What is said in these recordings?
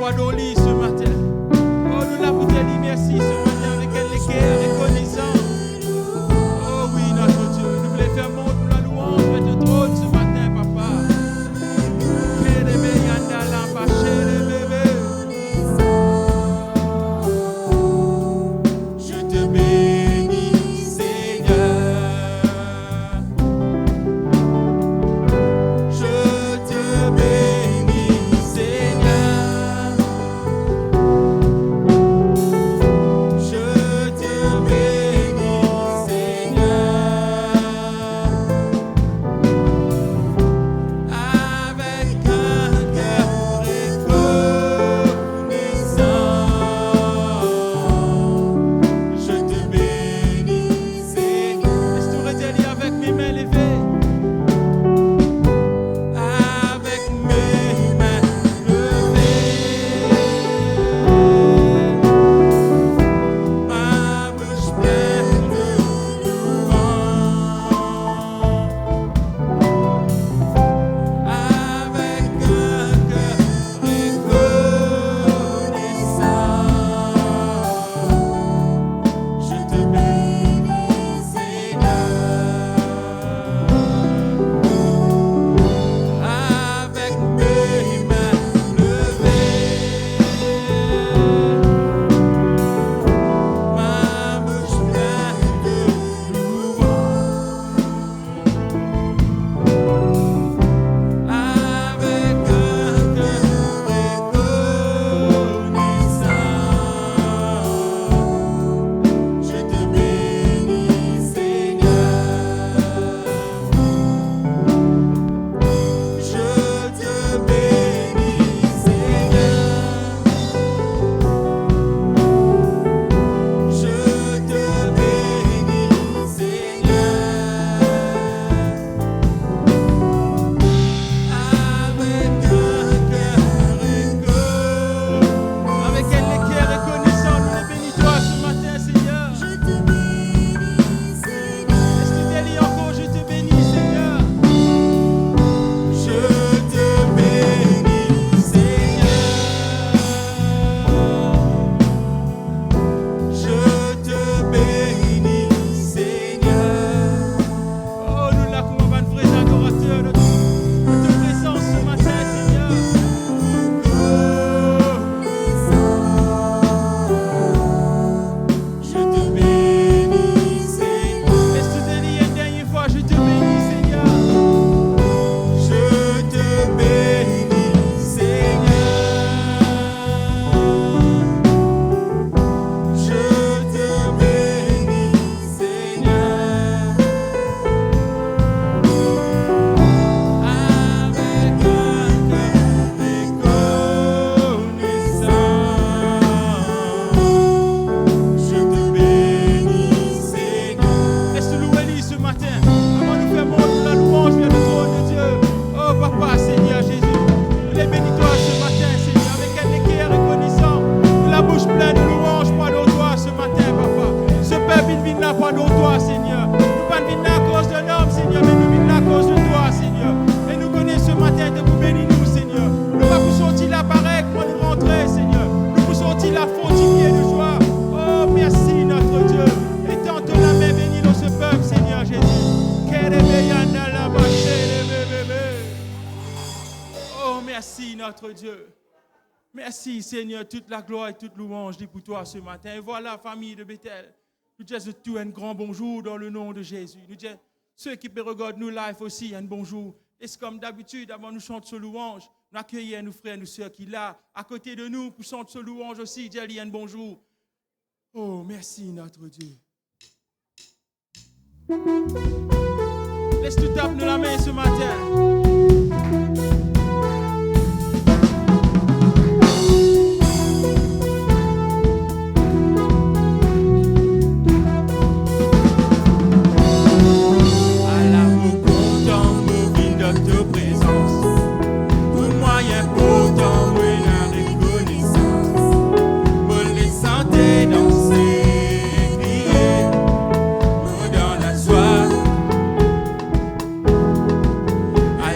Wadoli ce matin. Oh, nous l'avons dit merci ce matin avec un cœur reconnaissant. Oh oui, notre Dieu, nous voulons faire monter la louange vers ton trône ce matin, papa. Je te bénis, Seigneur. Je te bénis, Seigneur. Je te bénis, Seigneur. Avec un cœur reconnaissant, je te bénis, Seigneur. Est-ce que tu aurais dit avec mes mains levées? Avec mes mains levées, ma bouche pleine de louanges. Avec un cœur reconnaissant, je te bénis, Seigneur. Avec mes mains levées, ma bouche pleine de louanges. Avec un cœur reconnaissant, je te bénis, Seigneur. Je te bénis, Seigneur. Je te bénis, Seigneur. Avec un cœur reconnaissant, nous les bénis-toi ce matin, Seigneur. Je te bénis, Seigneur. Est-ce que tu dis encore, je te bénis, Seigneur? Je te bénis, Seigneur. Je te bénis, Seigneur. Oh, nous là, comme on va nous frères adorateurs de ta présence ce matin, Seigneur. Je te bénis, Seigneur. Est-ce que tu te dis une dernière fois, je te bénis, Seigneur? Je te bénis, Seigneur. Je te bénis, Seigneur. Avec un cœur reconnaissant, je te bénis, Seigneur. Est-ce que nous louons ce matin? Avant de faire monter la louange vers le trône de Dieu. Oh Papa, Seigneur Jésus, nous les bénis-toi ce matin, Seigneur, avec un cœur reconnaissant, la bouche pleine de louanges pendant toi ce matin, Papa. Ce peuple, il vient là pendant toi, Seigneur. Nous ne venons pas à cause d'un homme, Seigneur, mais nous venons là à cause de toi, Seigneur. Et nous connaissons ce matin de vous bénir, nous, Seigneur. Nous ne pouvons sortir là pareil pour nous rentrer, Seigneur. Nous pouvons sortir là fortifiés de joie. Oh, merci, notre Dieu. Et tends la main bénie dans ce peuple, Seigneur Jésus. Oh, merci, notre Dieu. Merci, Seigneur, toute la gloire et toute louange dit pour toi ce matin. Et voilà, famille de Bethel, nous disons tout un grand bonjour dans le nom de Jésus. Nous disons, ceux qui regardent nous live aussi, un bonjour. Et c'est comme d'habitude, avant nous chanter ce louange, nous accueillons nos frères et nos sœurs qui là, à côté de nous, pour chanter ce louange aussi, disons un bonjour. Oh, merci, notre Dieu. Laisse tout taper nous la main ce matin. À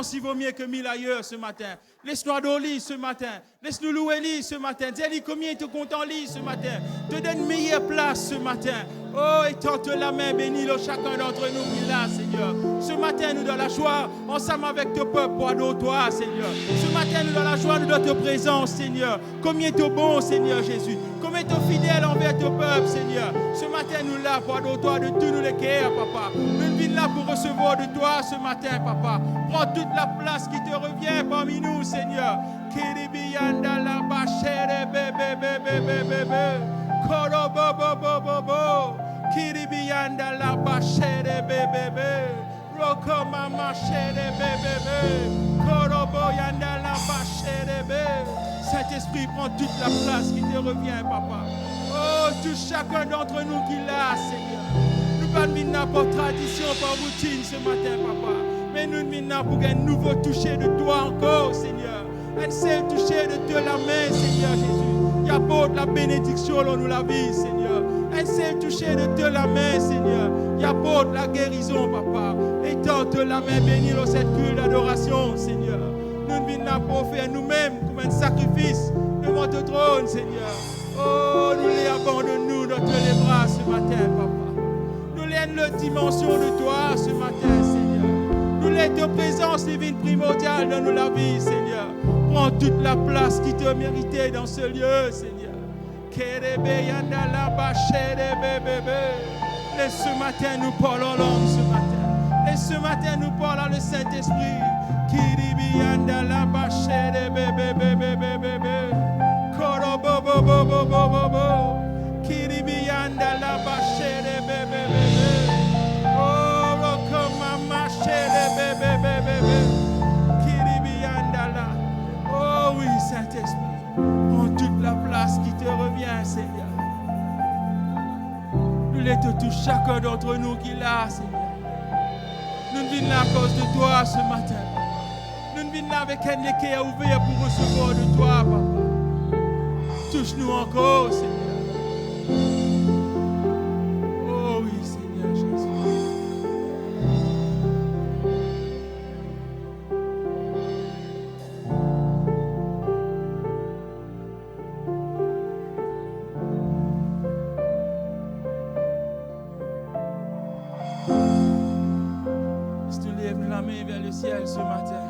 présence, il vaut mieux que 1000 ailleurs ce matin. Laisse-nous adorer ce matin. Laisse-nous louer lui ce matin. Dis-lui combien tu es content lui ce matin. Te donne meilleure place ce matin. Oh, étends la main, bénis-le chacun d'entre nous qui est là, Seigneur. Ce matin, nous dans la joie, ensemble avec ton peuple, pour adorer toi, Seigneur. Ce matin, nous dans la joie, nous dans ta présence, Seigneur. Combien tu es bon, Seigneur Jésus. Combien tu es fidèle envers ton peuple, Seigneur. Ce matin, nous là pour adorer toi de tous nous les cœurs, papa. Nous venons là pour recevoir de toi ce matin, papa. Prends toute la place qui te revient parmi nous, Seigneur. Kiribiyanda la bachere bébé bébé bébé. Korobo bo bo bo bo. Kiribiyanda la bachere bébé. Roko mama chere bébé. Korobo yanda la bachere bébé. Saint-Esprit, prends toute la place qui te revient, papa. Oh, touche chacun d'entre nous qui l'a, Seigneur. Nous ne venons pas pour tradition, pour routine ce matin, papa. Mais nous venons pour un nouveau toucher de toi encore, Seigneur. Un seul toucher de te la main, Seigneur Jésus. Il apporte la bénédiction dans nous la vie, Seigneur. Un seul toucher de te la main, Seigneur. Il apporte la guérison, papa. Étends-te la main, bénis dans cette culte d'adoration, Seigneur. Nous ne venons pas pour faire nous-mêmes comme un sacrifice devant ton trône, Seigneur. Oh, nous les abandonnons dans les bras ce matin, papa. Nous les la dimension de toi ce matin, Seigneur. Nous les ta présence divine primordiale dans nous la vie, Seigneur. Prends toute la place qui te méritait dans ce lieu, Seigneur. Laisse ce matin nous parler en langue ce matin. Laisse ce matin nous parler le Saint-Esprit. Kiribianda la bachere bébé bébé bébé. Korobo bo bo bo bo bo bo. Kiribianda la bachere bébé bébé. Oh roko mama chere bébé bébé. Kiribianda la. Oh oui Saint-Esprit, prends toute la place qui te revient, Seigneur. Nous les te touche chacun d'entre nous qui l'a, Seigneur. Nous venons là à cause de toi ce matin. Nous venons là avec un équerre ouvert pour recevoir de toi, papa. Touche-nous encore, Seigneur. Oh oui, Seigneur Jésus. Si tu lèves la main vers le ciel ce matin.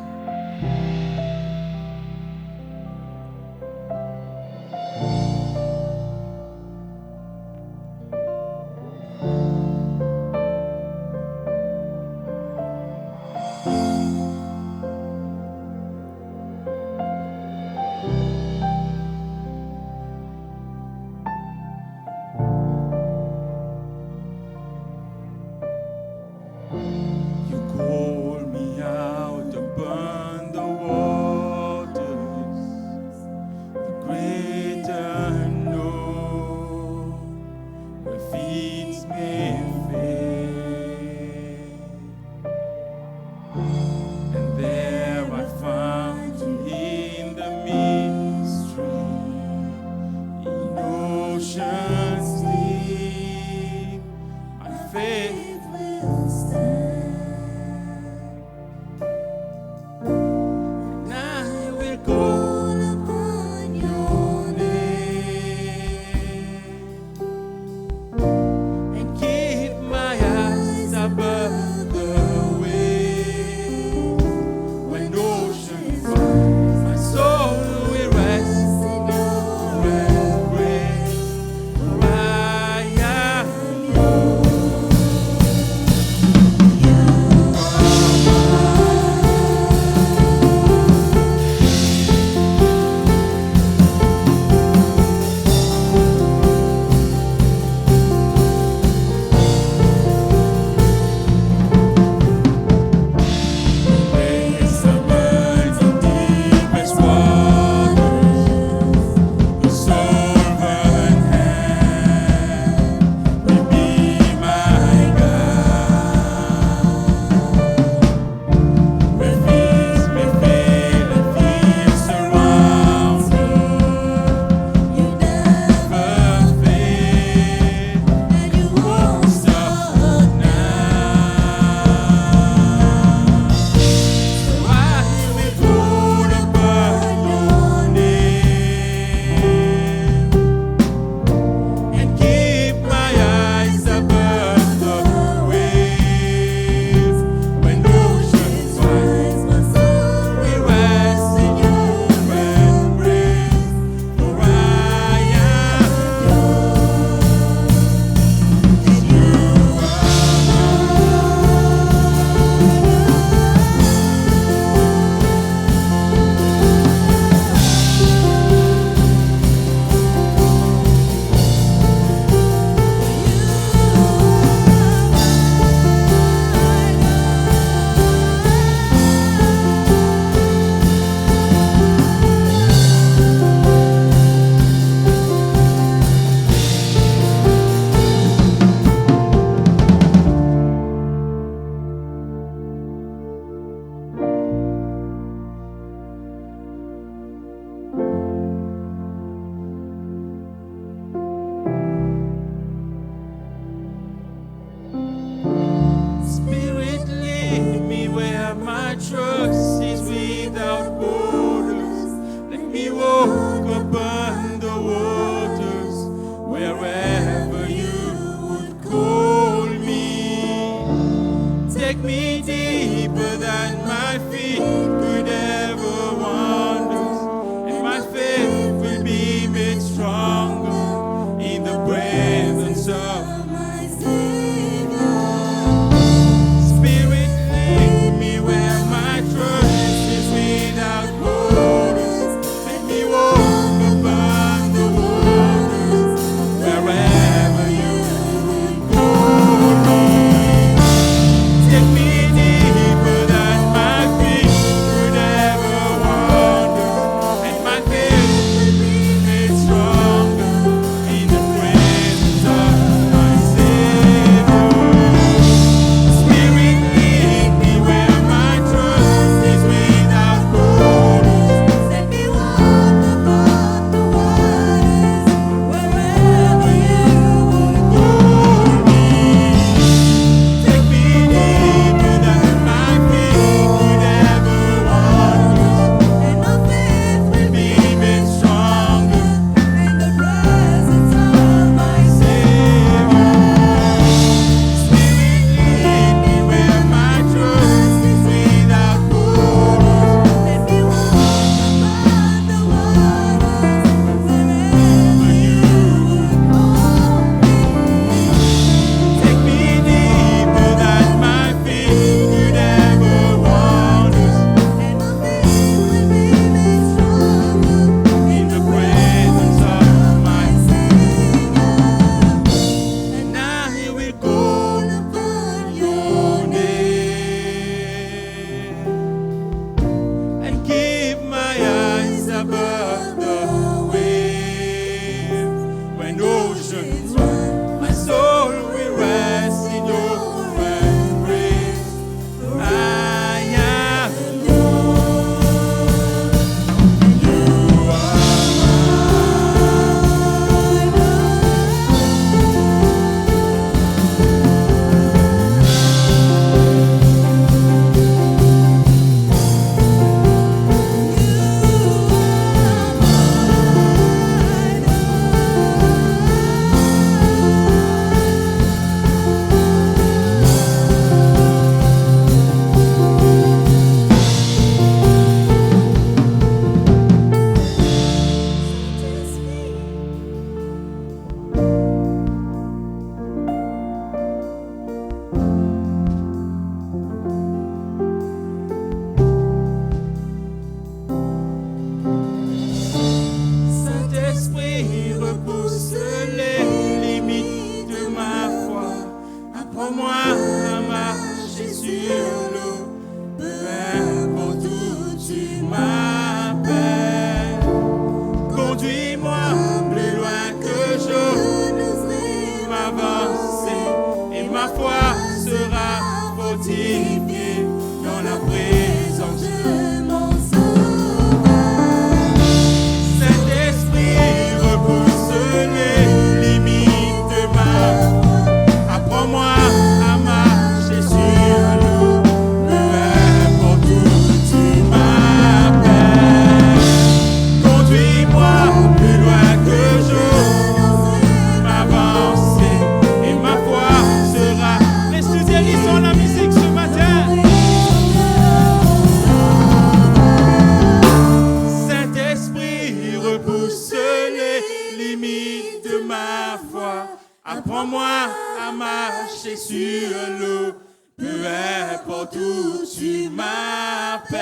Apprends-moi à marcher sur l'eau, peu importe où tu m'appelles.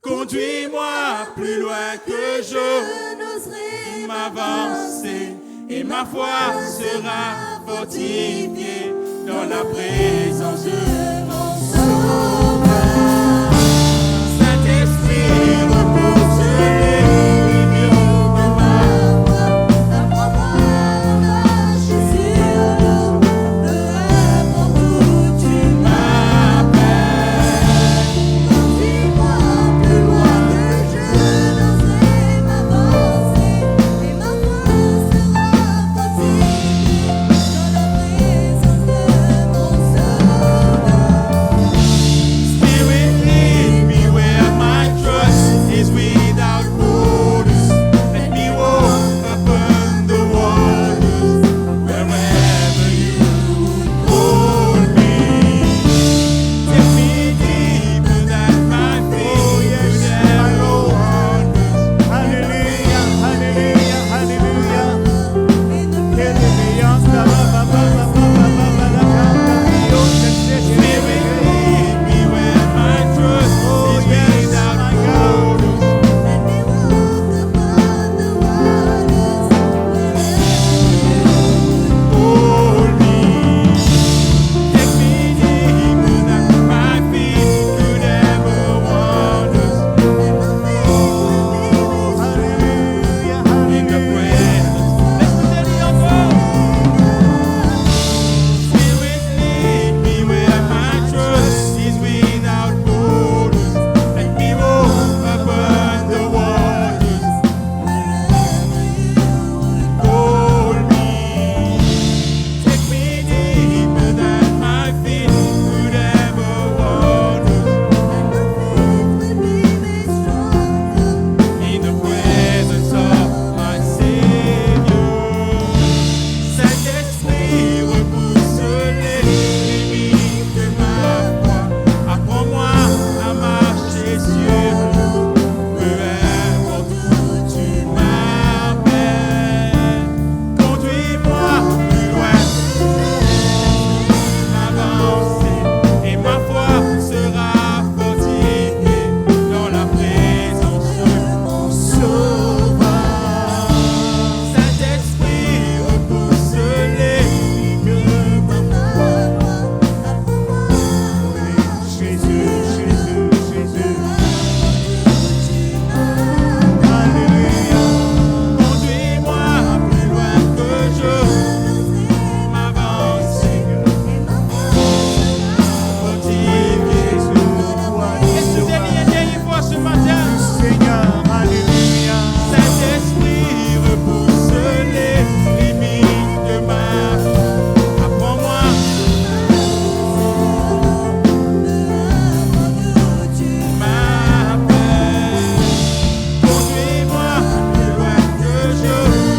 Conduis-moi plus loin que je n'oserai m'avancer, et ma foi sera fortifiée dans la présence de mon Sauveur. Saint-Esprit, repose les limites de ma voix. Apprends-moi à marcher sur l'eau, peu importe où tu m'appelles. Conduis-moi plus loin que je n'oserai m'avancer, et ma foi sera fortifiée dans la présence de mon Sauveur. Spirit, lead me where my trust is without borders. Let me walk upon the waters wherever you would call me. Take me deeper than my feet could ever wander. Hallelujah, hallelujah, hallelujah. Spirit, lead me where my trust is without borders. Let me walk upon the waters hold me. Take me deeper than my feet could ever wander. In the presence. Let's put that in our Spirit, lead me where my trust is without borders. Let me walk upon the waters hold me. Take me deeper than my feet could ever wander. In the presence of my Savior. Saint-Esprit, repousse les limites de ma foi. Apprends-moi à marcher sur l'eau, peu importe où tu m'appelles. Conduis-moi plus loin m'avancer, et ma foi sera fortifiée dans la présence de mon Sauveur. Saint-Esprit, repousse les limites de ma foi. Jésus, Jésus, Jésus. Alléluia. Conduis-moi plus loin que je m'avancer, fortifié. Est-ce que dernière fois ce matin? Seigneur, alléluia. Saint-Esprit, repousse les limites de ma foi. Apprends-moi tu m'appelles. Conduis-moi plus loin que je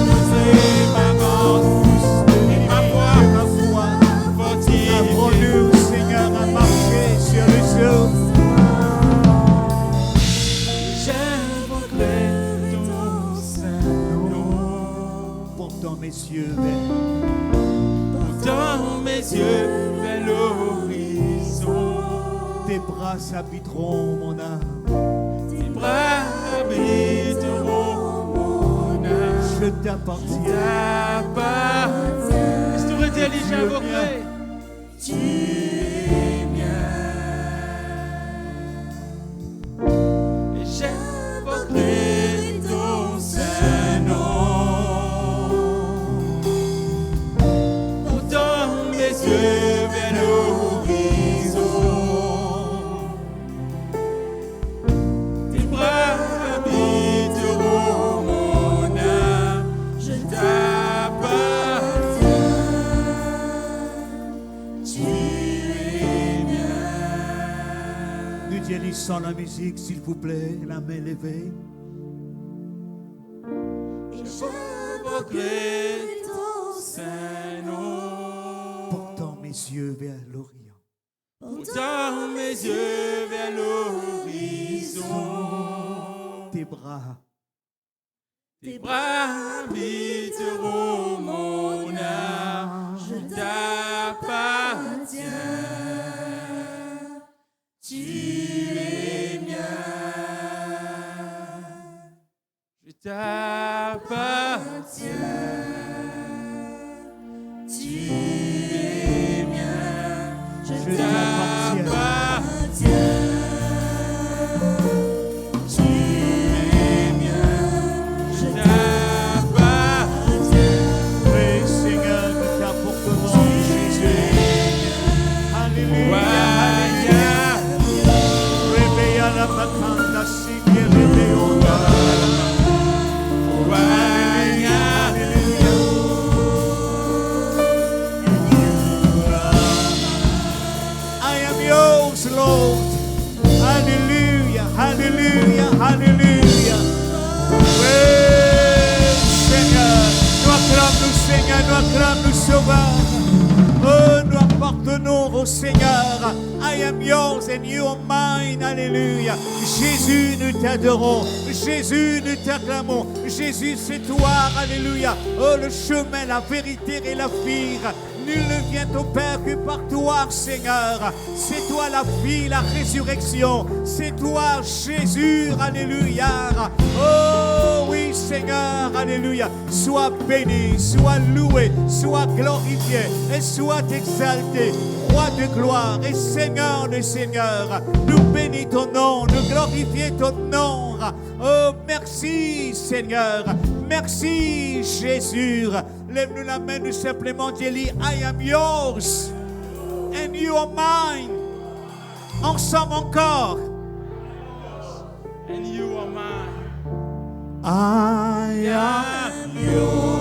n'oserai m'avancer, et ma foi fortifiée. Apprends-nous, Seigneur, à marcher sur les eaux. J'invoquerai ton Saint-Nom. Portant mes yeux vers Portant mes yeux vers l'horizon. tes bras s'habiteront mon âme. Tes bras habiteront mon âme. Je t'appartiens. T'appartiens. Est-ce que tu aurais dit, Ali, j'invoquerai? Tu es mien. Et j'invoquerai ton Saint-Nom. Portant mes yeux vers l'horizon. Tes bras habiteront mon âme. Je t'appartiens. Tu es mien. Nous dialisons la musique, s'il vous plaît, la main levée. Et j'invoquerai ton Saint-Nom. Portant mes yeux vers l'Orient. Portant mes yeux vers l'horizon. Tes bras Tes bras habiteront mon âme. Sauveur. Oh, nous appartenons au Seigneur. I am yours and you are mine. Alléluia. Jésus, nous t'adorons. Jésus, nous t'acclamons. Jésus, c'est toi. Alléluia. Oh, le chemin, la vérité et la vie. Nul ne vient au Père que par toi, Seigneur. C'est toi la vie, la résurrection. C'est toi, Jésus. Alléluia. Oh oui, Seigneur. Alléluia. Sois béni, sois loué, sois glorifié et sois exalté. Roi de gloire et Seigneur de seigneurs. Nous bénis ton nom, nous glorifions ton nom. Oh, merci, Seigneur. Merci, Jésus. Lève-nous la main, nous simplement dis, I am yours and you are mine. Ensemble encore. And you are mine. I am yours.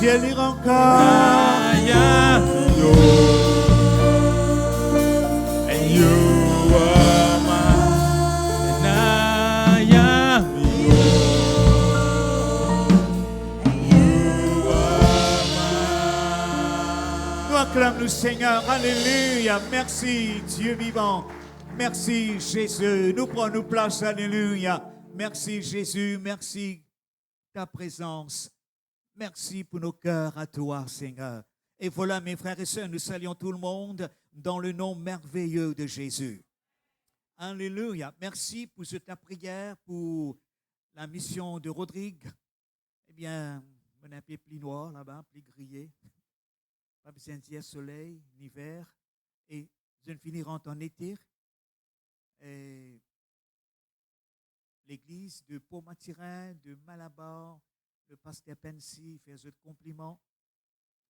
Dis-le encore. I am yours, and you are mine. And I am yours, and you are mine. Nous acclamons le Seigneur. Alléluia. Merci, Dieu vivant. Merci, Jésus. Nous prenons place. Alléluia. Merci, Jésus. Merci, ta présence. Merci pour nos cœurs à toi, Seigneur. Et voilà, mes frères et sœurs, nous saluons tout le monde dans le nom merveilleux de Jésus. Alléluia. Merci pour ta prière, pour la mission de Rodrigue. Eh bien, on a un peu plus noir là-bas, plus grillé. Pas besoin de dire soleil, ni hiver. Et je finirai en été. Et l'église de Pau-Matirin, de Malabar, le pasteur Pensi fait ce compliment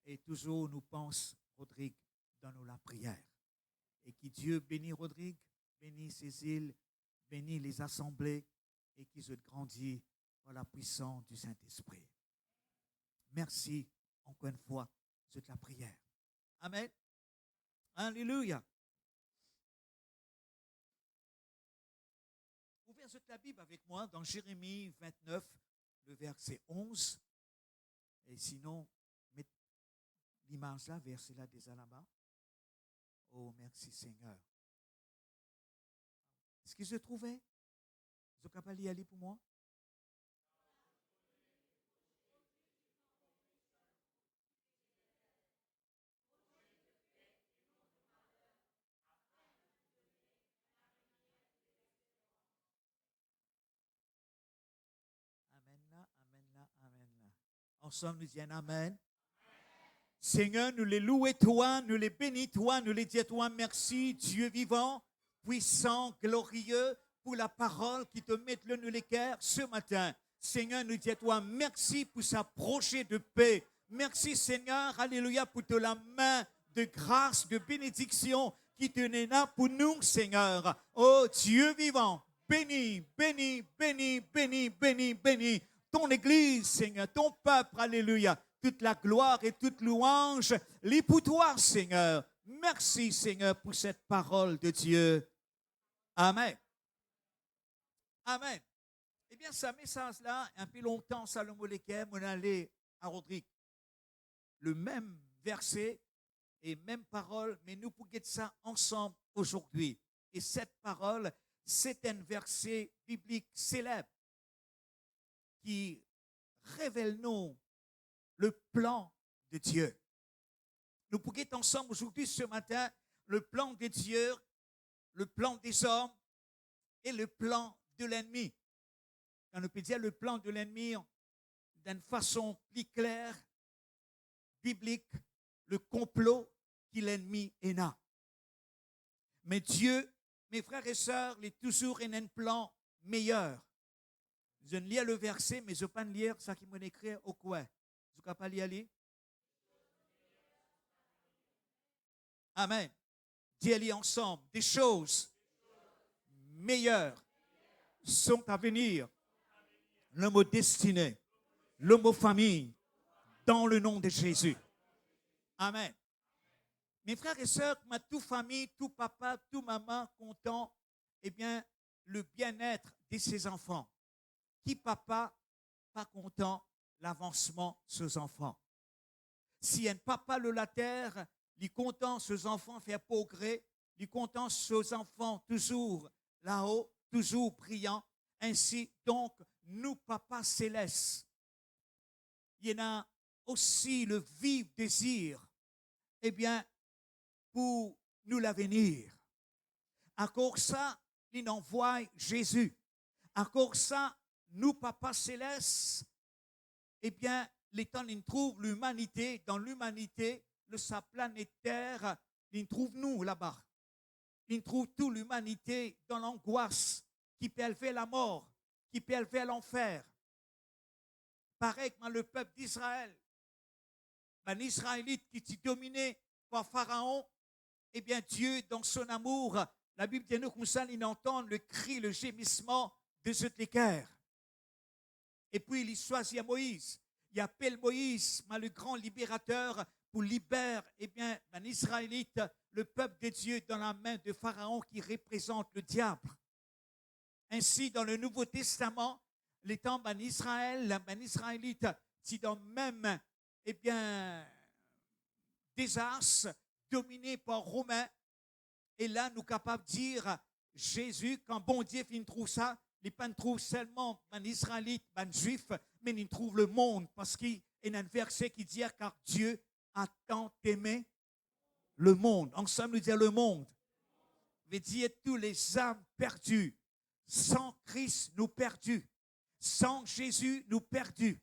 et toujours nous pense Rodrigue dans la prière. Et que Dieu bénisse Rodrigue, bénisse ses îles, bénisse les assemblées et qu'il se grandit par la puissance du Saint-Esprit. Merci encore une fois de la prière. Amen. Alléluia. Ouvrez la Bible avec moi dans Jérémie 29. Le verset 11, et sinon, mettez l'image là, verset là déjà là-bas. Oh, merci Seigneur. Est-ce que je trouvais? Vous êtes capable d'y aller pour moi? Ensemble, nous disons Amen. Seigneur, nous les louons toi, nous les bénissons toi, nous les disons toi merci, Dieu vivant, puissant, glorieux, pour la parole qui te met le nous les cœurs ce matin. Seigneur, nous disons toi merci pour sa projet de paix. Merci Seigneur, alléluia, pour te la main de grâce, de bénédiction qui te n'est là pour nous, Seigneur. Oh Dieu vivant, bénis, bénis, bénis, bénis, bénis, bénis. Ton Église, Seigneur, ton peuple, alléluia, toute la gloire et toute louange, les pour toi, Seigneur. Merci, Seigneur, pour cette parole de Dieu. Amen. Amen. Eh bien, ce message-là, un peu longtemps, Salomon Lequem, on allait à Rodrigue. Le même verset et même parole, mais nous pouvons dire ça ensemble aujourd'hui. Et cette parole, c'est un verset biblique célèbre qui révèle-nous le plan de Dieu. Nous pouvons être ensemble aujourd'hui, ce matin, le plan de Dieu, le plan des hommes et le plan de l'ennemi. On peut dire le plan de l'ennemi d'une façon plus claire, biblique, le complot que l'ennemi est là. Mais Dieu, mes frères et sœurs, il est toujours un plan meilleur. Je ne lis le verset, mais je ne peux pas lire ce qui m'a écrit au coin. Je ne peux pas lire. Amen. Dis-le ensemble. Des choses meilleures sont à venir. Le mot destiné, le mot famille, dans le nom de Jésus. Amen. Mes frères et sœurs, ma toute famille, tout papa, tout maman content, eh bien, le bien-être de ses enfants. Qui papa pas content l'avancement de ses enfants. Si un papa le la terre, il est content ses enfants faire progrès, il est content ses enfants toujours là-haut, toujours brillant. Ainsi donc, nous, papa céleste, il y en a aussi le vif désir, eh bien, pour nous l'avenir. À cause ça, il envoie Jésus. À cause ça, nous, papa céleste, eh bien, l'étant, il trouve l'humanité, dans l'humanité, le sa planète Terre, il trouve nous là-bas. Il trouve toute l'humanité dans l'angoisse qui peut élever la mort, qui peut élever l'enfer. Pareil que le peuple d'Israël, un Israélite qui était dominé par Pharaon, eh bien Dieu, dans son amour, la Bible dit nous comme ça, il entend le cri, le gémissement de ceux qui l'équerrent. Et puis il choisit Moïse. Il appelle Moïse, le grand libérateur, pour libérer, eh bien, un Israélite, le peuple de Dieu, dans la main de Pharaon qui représente le diable. Ainsi, dans le Nouveau Testament, l'étant un Israël, un Israélite, si dans même, eh bien, désastre, dominé par Romains, et là, nous sommes capables de dire, Jésus, quand bon Dieu trouve ça, il ne trouve seulement un Israélite, un Juif, mais il trouve le monde, parce qu'il y a un verset qui dit, car Dieu a tant aimé le monde. Ensemble, nous disons le monde. Veut dire tous les âmes perdues. Sans Christ, nous perdus. Sans Jésus, nous perdus.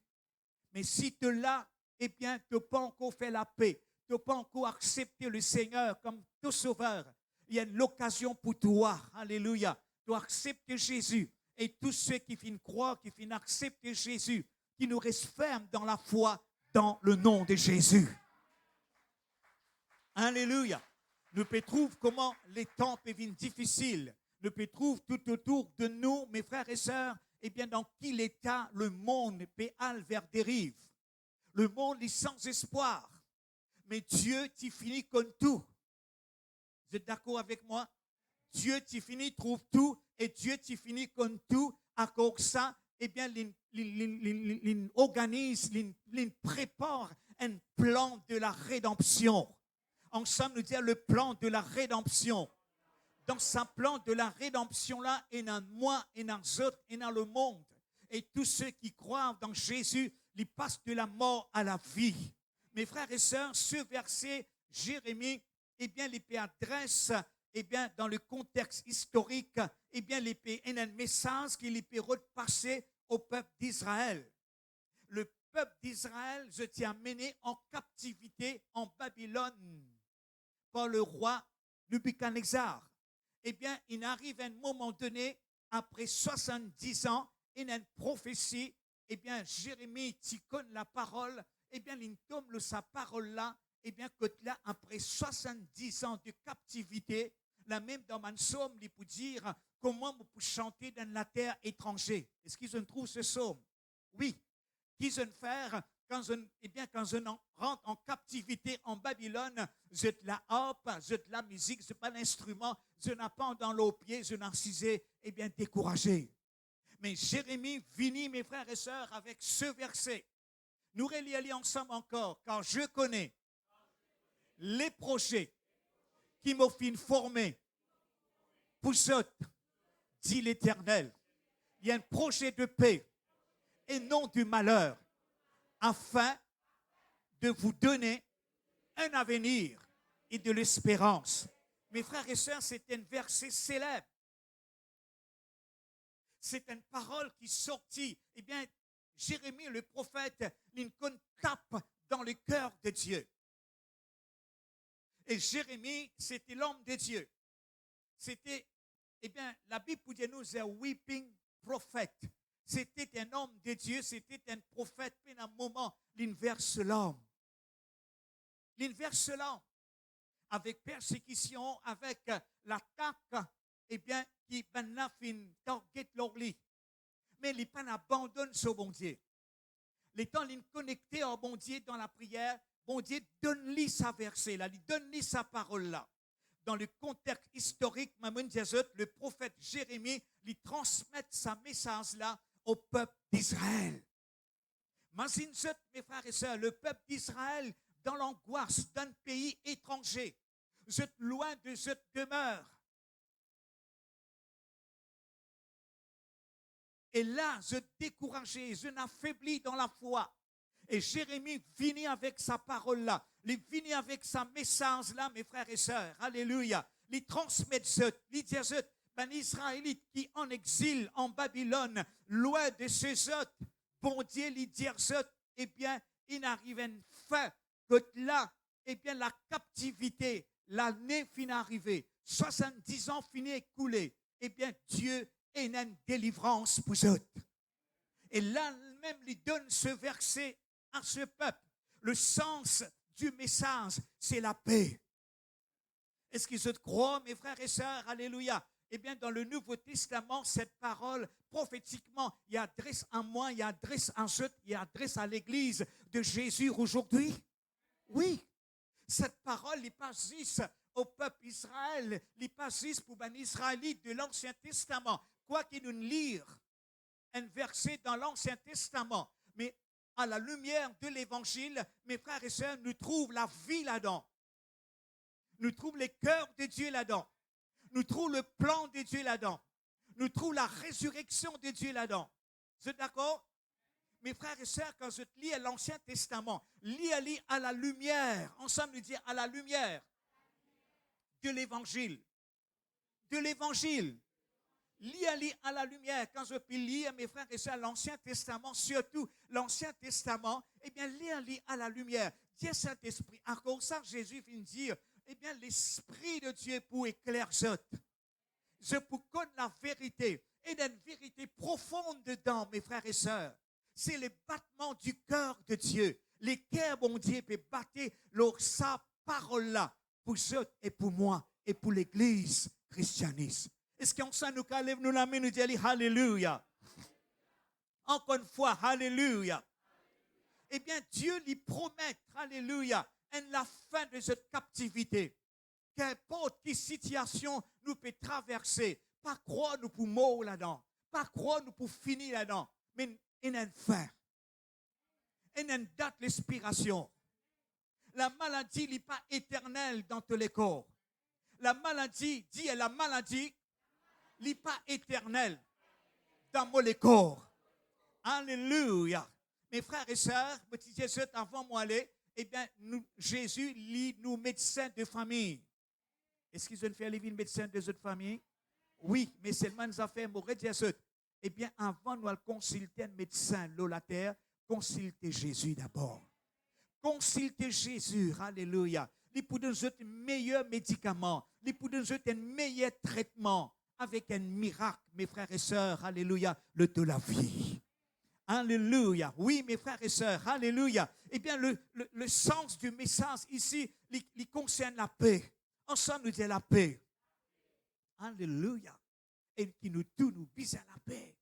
Mais si tu l'as, eh bien, tu n'as pas encore fait la paix. Tu n'as pas encore accepté le Seigneur comme ton sauveur. Il y a une occasion pour toi. Alléluia. Tu dois accepter Jésus. Et tous ceux qui finissent croire, qui finissent accepter Jésus, qui nous restent fermes dans la foi, dans le nom de Jésus. Alléluia. Nous pouvons trouver comment les temps peuvent être difficiles. Nous pouvons trouver tout autour de nous, mes frères et sœurs, eh bien, dans quel état le monde peut aller vers dérive. Le monde est sans espoir. Mais Dieu, tu finis comme tout. Vous êtes d'accord avec moi? Dieu, tu finis, trouve tout. Et Dieu, tu finis comme tout. À cause de ça, eh bien, il organise, il prépare un plan de la rédemption. Ensemble, nous disons le plan de la rédemption. Dans ce plan de la rédemption-là, il y a moi, il y a les autres, il y a le monde. Et tous ceux qui croient dans Jésus, ils passent de la mort à la vie. Mes frères et sœurs, ce verset, Jérémie, eh bien, il adresse, eh bien, dans le contexte historique, eh bien, il y a un message qu'il peut repasser au peuple d'Israël. Le peuple d'Israël se tient mené en captivité en Babylone par le roi Nebuchadnezzar. Eh bien, il arrive à un moment donné, après 70 ans, il y a une prophétie, eh bien, Jérémie, tu connais la parole, eh bien, il tombe sa parole-là, eh bien, que là, après 70 ans de captivité, la même dans mon psaume, il peut dire comment vous pouvez chanter dans la terre étrangère. Est-ce qu'ils ont trouvé ce psaume? Oui. Qu'ils ont fait quand on rentre en captivité en Babylone, je de la harpe, je de la musique, je pas l'instrument, je n'ai pas dans l'eau pied, je n'ai cisé, eh bien découragé. Mais Jérémie finit, mes frères et sœurs, avec ce verset. Nous relions ensemble encore, car je connais les projets qui m'ont fait former pour ce, dit l'Éternel. Il y a un projet de paix et non du malheur, afin de vous donner un avenir et de l'espérance. Mes frères et sœurs, c'est un verset célèbre. C'est une parole qui sortit. Eh bien, Jérémie, le prophète, Lincoln tape dans le cœur de Dieu. Et Jérémie, c'était l'homme de Dieu. C'était, eh bien, la Bible dit nous un weeping prophète. C'était un homme de Dieu, c'était un prophète, mais à un moment, il verse l'homme. Il verse l'homme. Avec persécution, avec l'attaque, eh bien, qui maintenant fin target leur lit. Mais il pas abandonne ce bon Dieu. Les temps, il connecté au bon Dieu dans la prière, bon Dieu, donne-lui sa verset là, donne-lui sa parole là. Dans le contexte historique, le prophète Jérémie lui transmet sa message là au peuple d'Israël. Mes frères et sœurs, le peuple d'Israël dans l'angoisse d'un pays étranger, vous êtes loin de cette demeure. Et là, je découragé, je n'affaiblis dans la foi. Et Jérémie finit avec sa parole là. Il finit avec sa message là, mes frères et sœurs. Alléluia. Il transmet il dit ben Israélite qui en exil en Babylone, loin de ses autres, bon Dieu, il dit eh bien, il n'arrive une fin que là, eh bien, la captivité, l'année finit arriver. 70 ans finit écoulés. Eh bien, Dieu est une délivrance pour eux. Et là, même, il donne ce verset à ce peuple. Le sens du message, c'est la paix. Est-ce qu'ils se croient, mes frères et sœurs? Alléluia. Eh bien, dans le Nouveau Testament, cette parole, prophétiquement, il adresse à moi, il adresse à eux, il adresse à l'Église de Jésus aujourd'hui. Oui. Cette parole n'est pas juste au peuple Israël, n'est pas juste pour les Israélites de l'Ancien Testament. Quoi qu'il nous lire un verset dans l'Ancien Testament, mais à la lumière de l'Évangile, mes frères et sœurs, nous trouvons la vie là-dedans. Nous trouvons les cœurs de Dieu là-dedans. Nous trouvons le plan de Dieu là-dedans. Nous trouvons la résurrection de Dieu là-dedans. Vous êtes d'accord? Mes frères et sœurs, quand je lis l'Ancien Testament, lis à la lumière, ensemble nous dire à la lumière de l'Évangile. De l'Évangile. Lis à la lumière. Quand je peux lire, mes frères et sœurs, l'Ancien Testament, surtout l'Ancien Testament, eh bien, lis à la lumière. Dieu Saint-Esprit. À cause ça, Jésus vient dire, eh bien, l'Esprit de Dieu pour éclairer ça. Je pour connaître la vérité. Et il y a une vérité profonde dedans, mes frères et sœurs. C'est le battement du cœur de Dieu. Les cœurs, bon Dieu, peut battre sa parole-là pour eux et pour moi et pour l'Église christianiste. Est-ce qu'on s'en nous lève nous la main nous dit Alléluia. Encore une fois, Alléluia. Eh bien, Dieu lui promet, Alléluia, la fin de cette captivité. Qu'importe quelle situation nous peut traverser, pas croire nous pour mourir là-dedans, pas croire nous pour finir là-dedans, mais il y a une fin. Il y a une date d'expiration. La maladie n'est pas éternelle dans tous les corps. La maladie, n'est pas éternelle dans tous les corps. Alléluia. Mes frères et sœurs, petit Jésus, avant moi aller, eh bien, Jésus lit nous médecins de famille. Est-ce qu'ils ont fait les médecins de notre famille? Oui, mais seulement nous avons fait mourir Jésus. Eh bien, avant nous allons consulter un médecin, la terre, consulter Jésus d'abord. Consulter Jésus, alléluia. Il peut nous donner un meilleur médicament. Il peut nous donner un meilleur traitement avec un miracle, mes frères et sœurs, alléluia, le de la vie. Alléluia. Oui, mes frères et sœurs, alléluia. Eh bien, le sens du message ici, il concerne la paix. Ensemble, nous disons la paix. Alléluia. Et qui nous tout nous bise à la paix.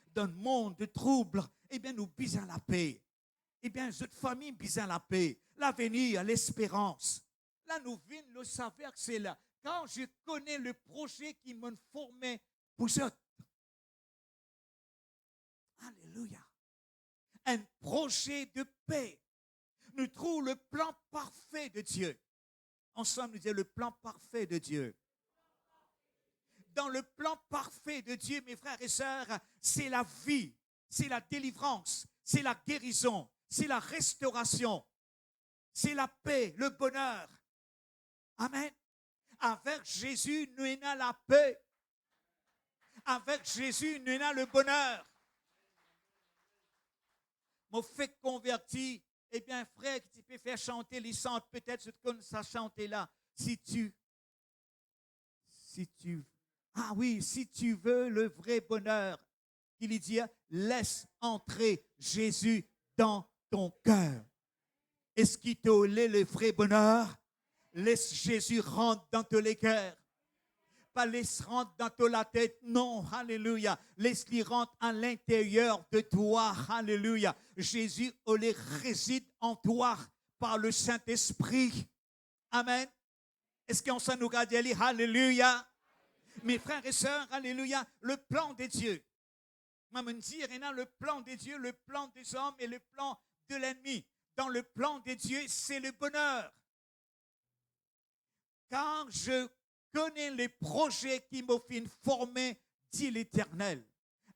Dans le monde de troubles, eh bien, nous bisons la paix. Eh bien, cette famille bise à la paix. L'avenir, l'espérance. Là, nous venons le savoir, c'est là. Quand je connais le projet qui m'a formé pour ça. Alléluia. Un projet de paix. Nous trouvons le plan parfait de Dieu. Ensemble, nous disons le plan parfait de Dieu. Dans le plan parfait de Dieu, mes frères et sœurs, c'est la vie, c'est la délivrance, c'est la guérison, c'est la restauration, c'est la paix, le bonheur. Amen. Avec Jésus, nous avons la paix. Avec Jésus, nous avons le bonheur. Mon fait converti, eh bien, frère, tu peux faire chanter les chants, peut-être ce que ça chanter là. Si tu veux le vrai bonheur, il dit, laisse entrer Jésus dans ton cœur. Est-ce qu'il t'a donné le vrai bonheur? Laisse Jésus rentrer dans tous les cœurs. Pas laisse rentrer dans toute la tête, non, alléluia. Laisse-lui rentrer à l'intérieur de toi, alléluia. Jésus réside en toi par le Saint-Esprit. Amen. Est-ce qu'on s'en nous garde? Alléluia. Mes frères et sœurs, alléluia, le plan de Dieu. Maman dit, Réna, le plan de Dieu, le plan des hommes et le plan de l'ennemi. Dans le plan de Dieu, c'est le bonheur. Car je connais les projets qui m'ont fait former, dit l'Éternel.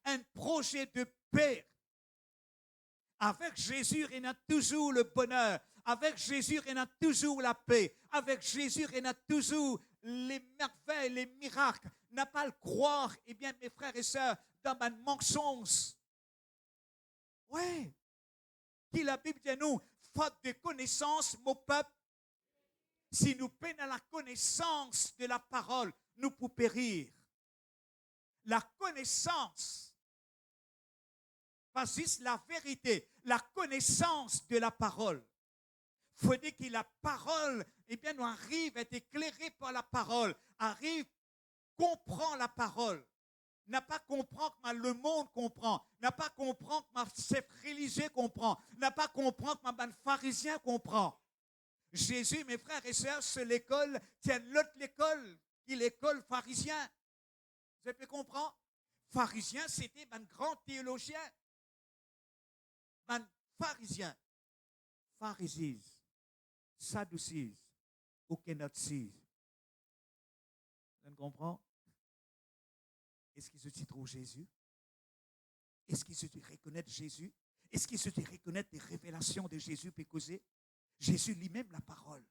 Un projet de paix. Avec Jésus, il y a toujours le bonheur. Avec Jésus, il y a toujours la paix. Avec Jésus, il y a toujours les merveilles, les miracles. N'a pas à le croire, eh bien, mes frères et sœurs, dans un mensonge. Oui. Qui la Bible dit à nous, faute de connaissance, mon peuple, si nous peinons la connaissance de la parole, nous pouvons périr. La connaissance, pas juste la vérité, la connaissance de la parole. Il faut dire que la parole, eh bien, nous arrive à être éclairé par la parole, arrive, comprend la parole. N'a pas comprendre que le monde comprend, n'a pas comprendre que ma chef religieux comprend, n'a pas comprendre que ma pharisien comprend. Jésus, mes frères et sœurs, c'est l'école, tiens l'autre l'école, qui est l'école pharisien. Vous avez pu comprendre? Pharisien, c'était un grand théologien. Un pharisien. Pharisees, Sadducees, Okenotsis. Vous comprenez? Est-ce qu'ils se trouvent Jésus? Est-ce qu'ils se reconnaissent Jésus? Est-ce qu'ils se reconnaissent les révélations de Jésus peut causer? Jésus lui-même la parole.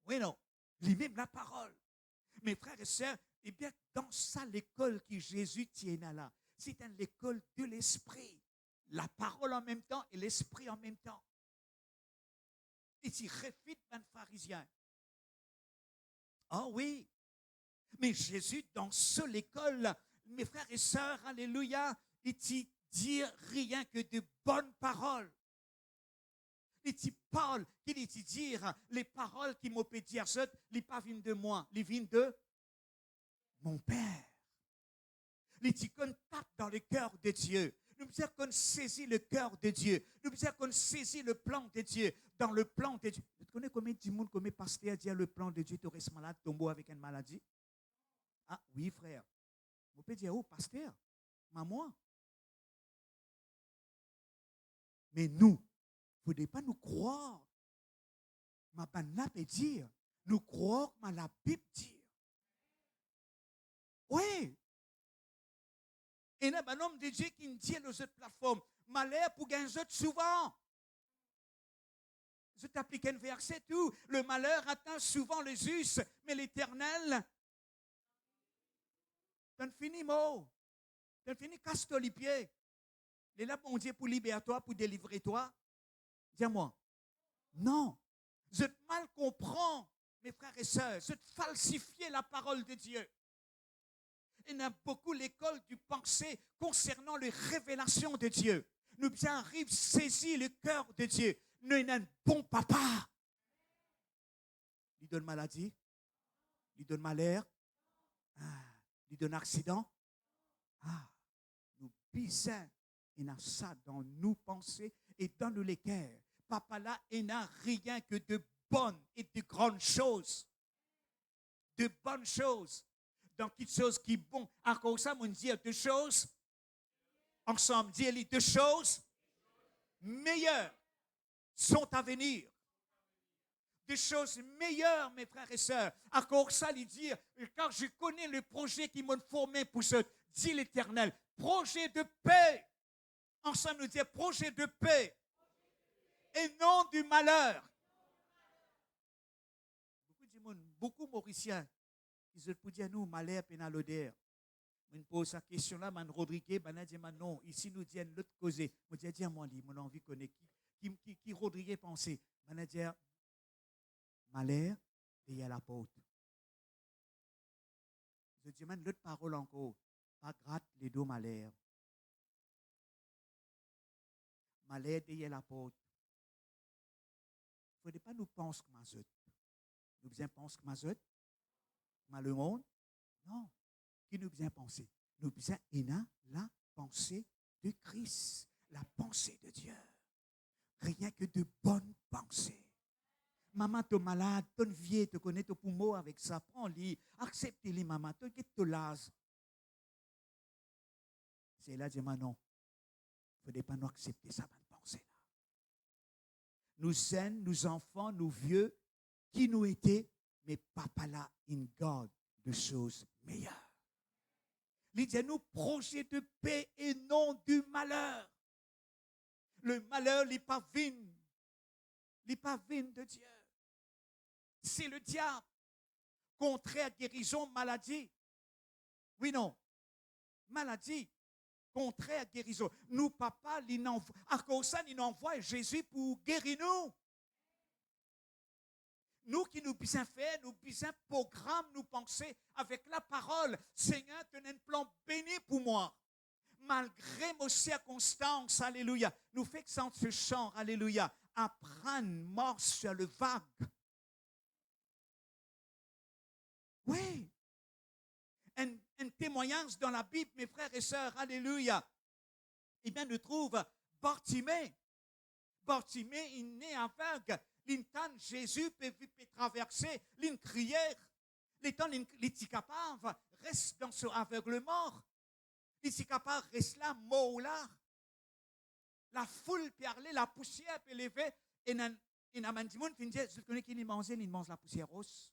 Oui, non, lui-même la parole. Mes frères et sœurs, eh bien, dans ça, l'école que Jésus tient là, c'est l'école de l'esprit. La parole en même temps et l'esprit en même temps. Et il réfute un pharisien. Oh oui. Mais Jésus, dans seule école, mes frères et sœurs, alléluia, il dit rien que de bonnes paroles. Il dit parle, il dit dire les paroles qui m'ont fait dire ça, ils pas viennent de moi, ils viennent de mon Père. Il dit qu'on tape dans le cœur de Dieu. Nous disons qu'on saisit le cœur de Dieu. Nous disons qu'on saisit le plan de Dieu. Dans le plan de Dieu. Vous connaissez combien de monde, combien de pasteurs disent le plan de Dieu, tu restes malade, tombeau avec une maladie? Ah oui, frère. Vous pouvez dire, oh, pasteur, maman. Mais nous, il ne faudrait pas nous croire. Ma banna peut dire, nous croire que la Bible dit. Oui. Et il y a un homme de Dieu qui dit à cette plateforme, malheur pour gagner souvent. Je t'applique un verset tout. Le malheur atteint souvent les justes, mais l'Éternel, t'en finis mot. T'en finis casse-toi les pieds. Il est là, mon Dieu, pour libérer toi, pour délivrer toi. Dis-moi. Non. Je mal comprends, mes frères et sœurs. Je falsifier la parole de Dieu. Il y a beaucoup l'école du pensée concernant les révélations de Dieu. Nous bien arrive saisir le cœur de Dieu. Nous avons un bon papa. Il donne maladie. Il donne malheur. Il donne accident. Nous bisons. Il y a ça dans nos pensées et dans nos cœurs. Papa là, il n'a rien que de bonnes et de grandes choses. De bonnes choses. Dans quelque chose qui est bon. À cause ça, on dit deux choses. Ensemble, dit les deux choses meilleures sont à venir. Des choses meilleures, mes frères et sœurs. À cause ça, il dit, car je connais le projet qui m'a formé pour ce, dit l'Éternel. Projet de paix. Ensemble, nous disons projet de paix. Et non du malheur. Beaucoup de Mauriciens, ils ont dit à nous, malheur, pénalodère. Je pose cette question-là, man Rodrigue, ben dit non, ici nous disons l'autre cause. Je dis à moi, mon envie connaît qui Rodrigue pensait. Ben dit malheur, il y a la porte. Je dis man l'autre parole encore, pas gratte les deux malheurs. Malheur, il y a la porte. Il ne faudrait pas nous penser comme ça. Nous bien penser comme ça. Mais le monde, non. Qui nous bien penser? Nous bien la pensée de Christ, la pensée de Dieu. rien que de bonnes pensées. Maman, tu es malade, tu es vieille, tu connais ton poumon avec ça, prends-les, accepte-les, maman, tu es l'âge. C'est là, dis-moi non, il ne faudrait pas nous accepter ça, bonne pensée-là. Nous jeunes, nous enfants, nous vieux, qui nous étaient, mais papa là, in God, de choses meilleures. Il dit, nous, projet de paix et non du malheur. Le malheur, il n'est pas vain. Il n'est pas vain de Dieu. C'est le diable. Contraire, guérison, maladie. Oui, non. Maladie. Contraire, guérison. Nous, papa, à cause de ça, il envoie Jésus pour guérir nous. Nous qui nous puissions faire, nous puissions programme, nous penser avec la parole. Seigneur, tu as un plan béni pour moi. Malgré nos circonstances, alléluia. Nous faisons ce chant, alléluia. Apprendre mort sur le vague. Oui. Un témoignage dans la Bible, mes frères et sœurs, alléluia. Eh bien, nous trouve Bartimée. Bartimée, il est aveugle. L'intan Jésus peut traverser une crière. L'étant capable reste dans ce aveuglement. Il est capable de rester là, mort là. La foule peut aller, la poussière peut lever. Et il y a des gens qui disent, je connais qui mange la poussière rose.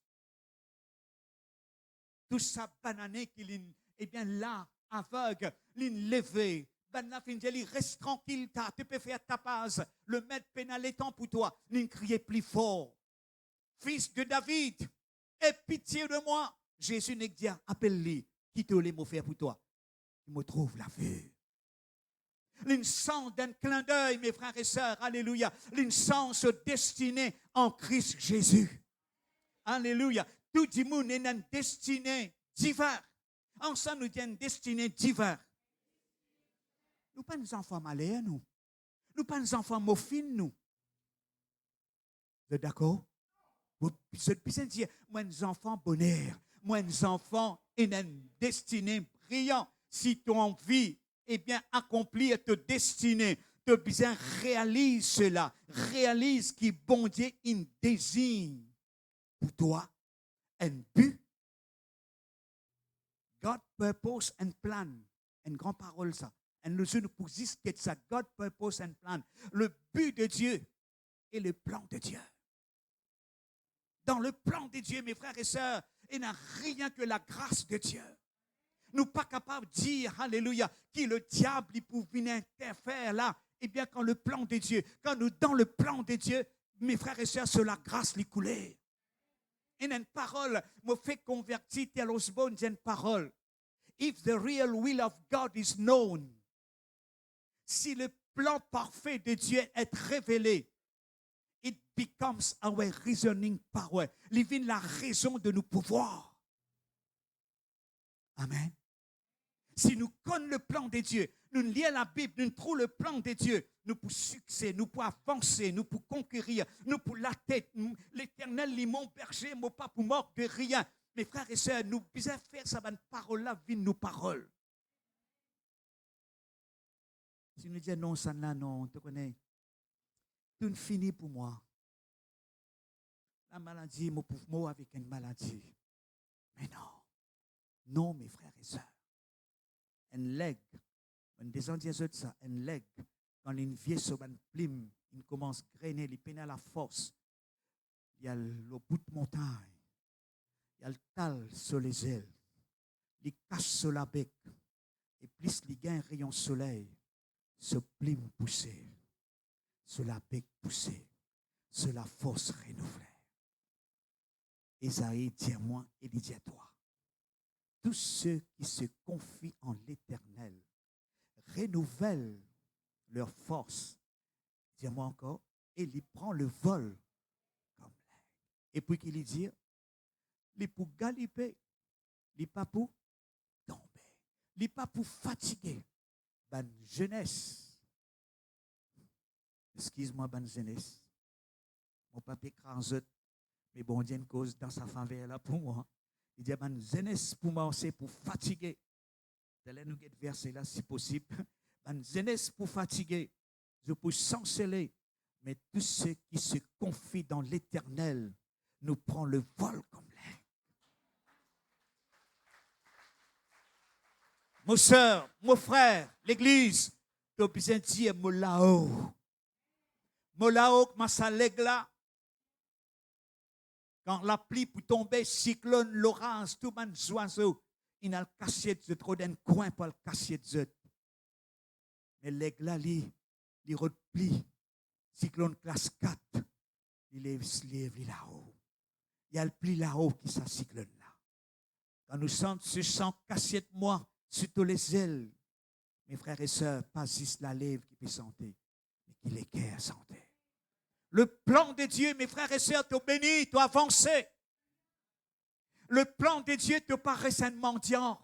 Tout ça banané qu'il est, eh bien là, aveugle, il levé. Ben là, il reste tranquille, tu peux faire ta passe. Le maître pénal est temps pour toi. Il criait plus fort. Fils de David, aie pitié de moi. Jésus n'est dit, appelle-les, qui te les mots faire pour toi. Il me trouve la vue. L'instant d'un clin d'œil, mes frères et sœurs, alléluia. L'instant se destiné en Christ Jésus. Alléluia. Tout le monde est une destinée divers. Ensemble, nous avons une destinée divers. Nous ne sommes pas des enfants malais, nous. Nous ne sommes pas des enfants moffines, nous. Vous êtes d'accord? Vous êtes dire, moi, des enfants bonheur. Moi, des enfants une destinée brillante. Si tu as envie, eh bien, accomplir ta destinée, tu as besoin réalise cela. Réalise qui bon Dieu il désigne pour toi un but. God purpose and plan. Une grande parole, ça. Et nous pour exister ça. God purpose and plan. Le but de Dieu et le plan de Dieu. Dans le plan de Dieu, mes frères et sœurs, il n'y a rien que la grâce de Dieu. Nous ne sommes pas capables de dire, alléluia, qui le diable il peut venir interférer là. Eh bien, quand le plan de Dieu, quand nous dans le plan de Dieu, mes frères et sœurs, c'est la grâce qui coule. Il y a une parole, me fait convertir, tel Osborne, il y a une parole. If the real will of God is known, si le plan parfait de Dieu est révélé, it becomes our reasoning power. Il devient la raison de nos pouvoirs. Amen. Si nous connaissons le plan de Dieu, nous lisons la Bible, nous trouvons le plan de Dieu, nous pour succès, nous pour avancer, nous pour conquérir, nous pour la tête. L'Éternel, il mon berger, mon pas pour mort de rien. Mes frères et sœurs, nous devons faire ça, cette parole-là, vient nos paroles. Si nous disons non, ça là, non, tu connais, tout fini pour moi. La maladie, mon pauvre mot avec une maladie. Mais non. Non, mes frères et sœurs. Un leg, on descend ça, un leg, quand une vieille sur une plume, il commence à grainer, il peine à la force. Il y a le bout de montagne, il y a le tal sur les ailes, il cache sur la bec, et plus il gagne un rayon soleil, ce plume poussé, sur la bec poussé, sur la force renouvelée. Esaïe dit à moi et dit à toi. Tous ceux qui se confient en l'Éternel renouvellent leur force. Dis-moi encore, et il prend le vol comme l'aigle. Et puis qu'il dit, il est pour galiper, il n'est pas pour tomber, il n'est pas pour fatiguer. Bonne jeunesse. Excuse-moi, bonne jeunesse. Mon papa crase, mais bon Dieu une cause dans sa faveur là pour moi. Il dit, ben, jeunesse pour moi, c'est pour fatiguer. Tel est nous verset là, si possible. Ben, jeunesse pour fatiguer. Je peux chanceler. Mais tous ceux qui se confient dans l'Éternel nous prend le vol comme l'air. Mon soeur, mon frère, l'église, tu as besoin de dire Molao. Molao, ma saleg là. Quand la pluie peut tomber, cyclone, l'orage, tout le monde oiseau, il a le cassiette de trop d'un coin pour le cassiette de. Mais l'aigle là, il replie. Cyclone classe 4, il lève là-haut. Il y a le pli là-haut qui s'en cyclone là. Quand nous sentons ce sang cassiette moi, sur tous les ailes, mes frères et sœurs, pas juste la lèvre qui peut sentir, mais qui les cœurs sentir. Le plan de Dieu, mes frères et sœurs, te bénit, te avancé. Le plan de Dieu te paraît un mendiant.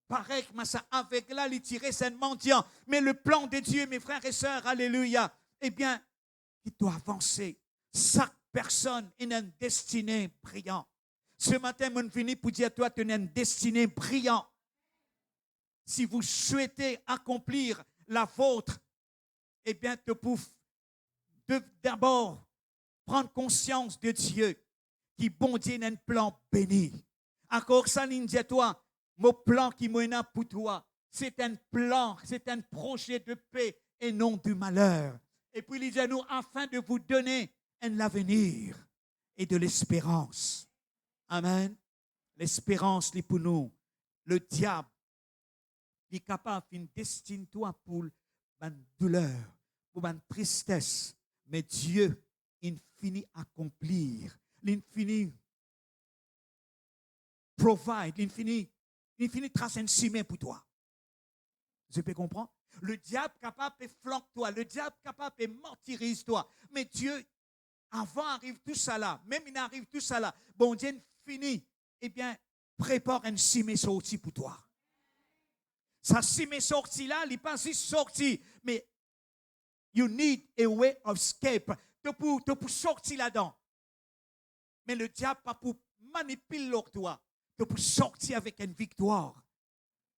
Pareil que ça avec là, il tirait un mendiant. Mais le plan de Dieu, mes frères et sœurs, alléluia, eh bien, il doit avancer. Chaque personne a une destinée brillante. Ce matin, je finis pour dire à toi, tu as une destinée brillante. Si vous souhaitez accomplir la vôtre, eh bien, tu peux d'abord prendre conscience de Dieu, qui bon Dieu a un plan béni. Encore ça, il dit à toi, mon plan qui m'a pour toi, c'est un plan, c'est un projet de paix et non du malheur. Et puis il dit à nous, afin de vous donner un avenir et de l'espérance. Amen. L'espérance, c'est pour nous. Le diable, il est capable de destiner toi pour une douleur, pour une tristesse. Mais Dieu, il finit accomplir. Il finit provide. Il finit tracer un chemin pour toi. Je peux comprendre? Le diable capable de flanquer toi. Le diable capable de martyriser toi. Mais Dieu, avant arrive tout ça là. Même il arrive tout ça là. Bon Dieu finit. Eh bien, prépare un chemin sorti pour toi. Ça chemin sorti là, il n'est pas juste sorti. Mais you need a way of escape. Tu peux sortir là-dedans. Mais le diable pas pour manipuler toi. Tu peux sortir avec une victoire.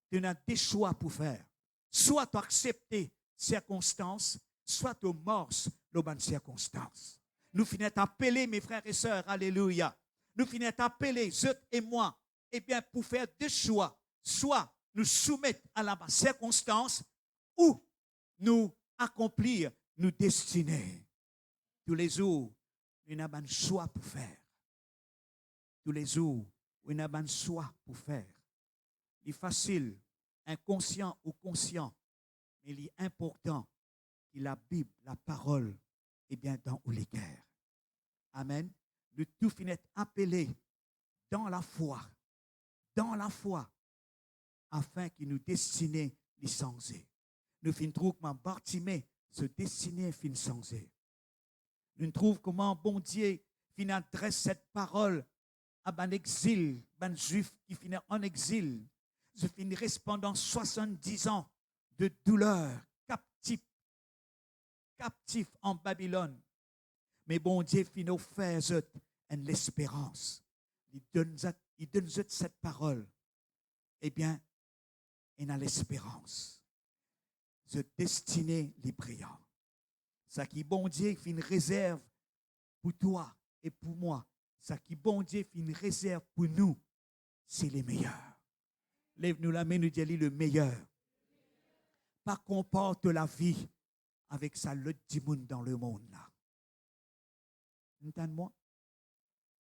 Tu as des choix pour faire. Soit tu acceptes circonstances, soit tu morces les bonnes circonstances. Nous finissons appeler mes frères et sœurs, alléluia. Nous finissons appeler, je et moi, eh bien, pour faire deux choix. Soit nous soumettre à la circonstance ou nous accomplir nos destinées. Tous les jours, nous avons un choix pour faire. Tous les jours, nous avons un choix pour faire. Il est facile, inconscient ou conscient, mais il est important que la Bible, la parole, est bien dans les guerres. Amen. Nous tout finissons appelés dans la foi, afin qu'il nous destine les changer. Nous finissons trouver comment Bartimée se destiner fin changer. Nous trouvons comment bon Dieu finit adresse cette parole à un exil, un juif qui finit en exil. Je finirai pendant 70 ans de douleur, captif en Babylone. Mais bon Dieu finit offert l'espérance. Il donne cette parole. Eh bien, il a l'espérance. Je destiné les brillants. Ça qui bon Dieu fait une réserve pour toi et pour moi. Ça qui bon Dieu fait une réserve pour nous, c'est les meilleurs. Lève-nous la main, nous disons le meilleur. Pas comporte la vie avec sa lutte du monde dans le monde là. Entendez-moi?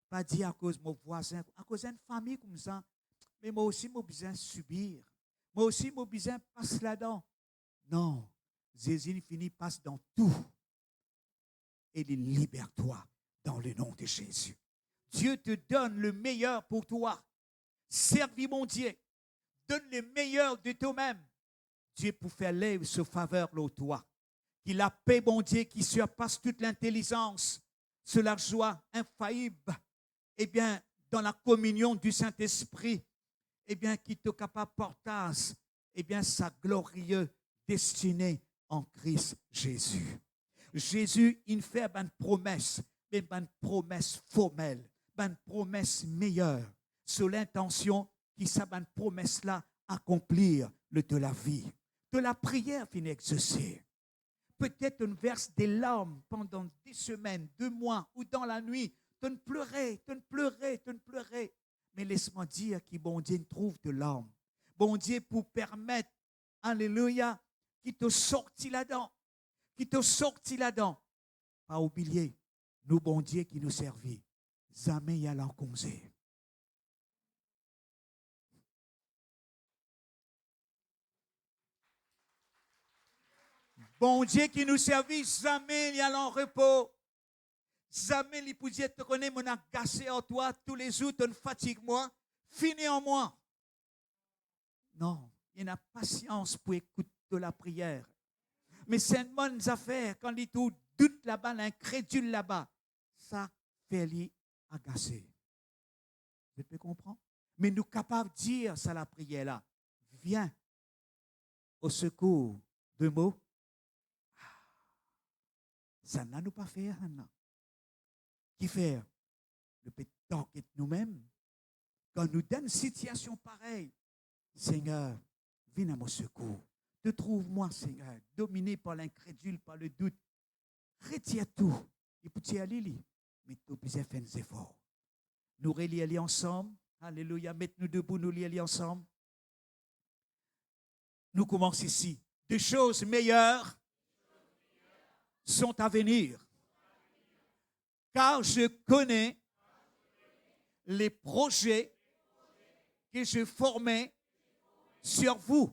Pas dire à cause de mon voisin, à cause d'une famille comme ça, mais moi aussi, j'ai besoin de subir. Moi aussi, j'ai besoin de passer là-dedans. Non, Jésus finit passe dans tout. Et il libère toi dans le nom de Jésus. Dieu te donne le meilleur pour toi. Servis mon Dieu. Donne le meilleur de toi-même. Dieu pour faire lèvre ce faveur là toi. Qu'il la paix, mon Dieu, qui surpasse toute l'intelligence. C'est la joie infaillible. Eh bien, dans la communion du Saint-Esprit, eh bien, qui te capable portage, eh bien, sa glorieuse destinée en Christ Jésus. Jésus, il fait une promesse, mais une promesse formelle, une promesse meilleure, sur l'intention qui s'est une promesse-là accomplir le de la vie. De la prière finit exaucée. peut-être on verse des larmes pendant des semaines, 2 mois ou dans la nuit. Tu ne pleurais, tu ne pleurais, tu ne pleurais. Mais laisse-moi dire que bon Dieu trouve de larmes. Bon Dieu pour permettre, alléluia, qu'il te sorti là-dedans. Qu'il te sorti là-dedans. Pas oublier, nous bon Dieu qui nous servit. Jamais y a l'enconzé. Bon Dieu qui nous servit, jamais il y a l'en repos. Jamais il peut dire, te connais, mon agacé en toi, tous les jours, tu ne fatigues moi, finis en moi. Non, il y a patience pour écouter la prière. Mais c'est une bonne affaire quand il tout doute là-bas, l'incrédule là-bas. Ça fait lui agacer. Vous pouvez comprendre? Mais nous sommes capables de dire ça la prière là. Viens au secours de mots. Ça n'a nous pas fait, Anna. Qui fait? Le pétant est nous-mêmes. Quand nous donne une situation pareille, Seigneur, viens à mon secours. Te trouve-moi, Seigneur, dominé par l'incrédule, par le doute. Retire tout. Et pour y aller, mais tu peux faire des efforts. Nous relier ensemble. Alléluia. Mettez-nous debout, nous lier ensemble. Nous commençons ici. Des choses meilleures sont à venir. Car je connais les projets que je formais sur vous,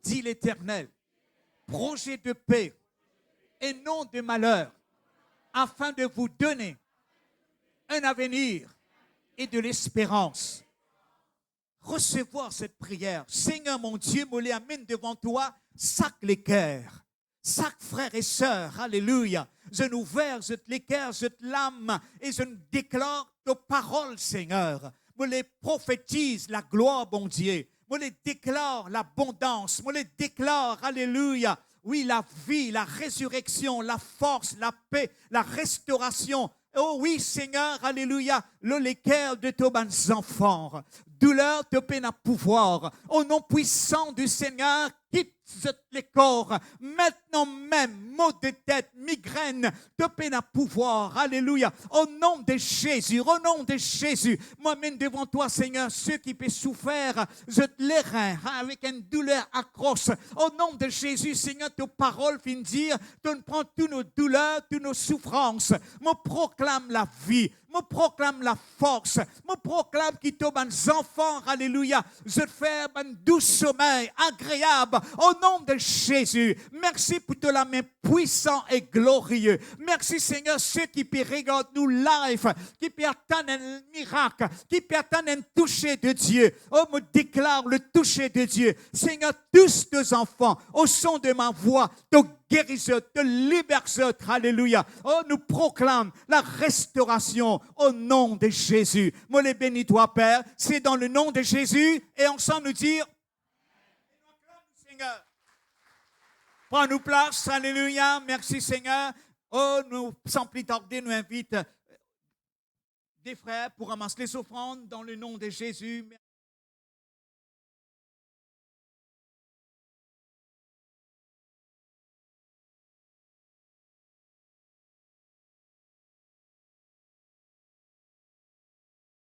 dit l'Éternel. Projets de paix et non de malheur, afin de vous donner un avenir et de l'espérance. Recevoir cette prière. Seigneur mon Dieu, me l'amène devant toi, sac les cœurs. Chaque frère et sœur, alléluia, je nous verse les cœurs, je l'âme et je déclare tes paroles, Seigneur. Je les prophétise la gloire, bon Dieu. Je les déclare l'abondance, je les déclare, alléluia. Oui, la vie, la résurrection, la force, la paix, la restauration. Oh oui, Seigneur, alléluia, les cœurs de tes enfants. Douleur te peine à pouvoir. Au nom puissant du Seigneur, quitte les corps. Maintenant même, maux de tête, migraine, te peine à pouvoir. Alléluia. Au nom de Jésus, au nom de Jésus, moi-même devant toi, Seigneur, ceux qui peuvent souffrir, je te les reins avec une douleur atroce. Au nom de Jésus, Seigneur, tes paroles viennent dire, tu prends toutes nos douleurs, toutes nos souffrances. Me proclame la vie. Me proclame la force. Me proclame qui te mes enfants, alléluia. Je fais un doux sommeil agréable au nom de Jésus. Merci pour la main puissant et glorieux. Merci Seigneur, ceux qui peuvent regarder nous live, qui peuvent attendre un miracle, qui peuvent attendre un toucher de Dieu. Oh, me déclare le toucher de Dieu. Seigneur, tous tes enfants, au son de ma voix, te guérisseur, te libérateur, alléluia. Oh, nous proclame la restauration au nom de Jésus. Moi, les bénis toi, Père, c'est dans le nom de Jésus, et ensemble nous dire, Seigneur, prends-nous place, alléluia, merci Seigneur. Oh, nous, sans plus tarder, nous invite des frères pour ramasser les offrandes dans le nom de Jésus.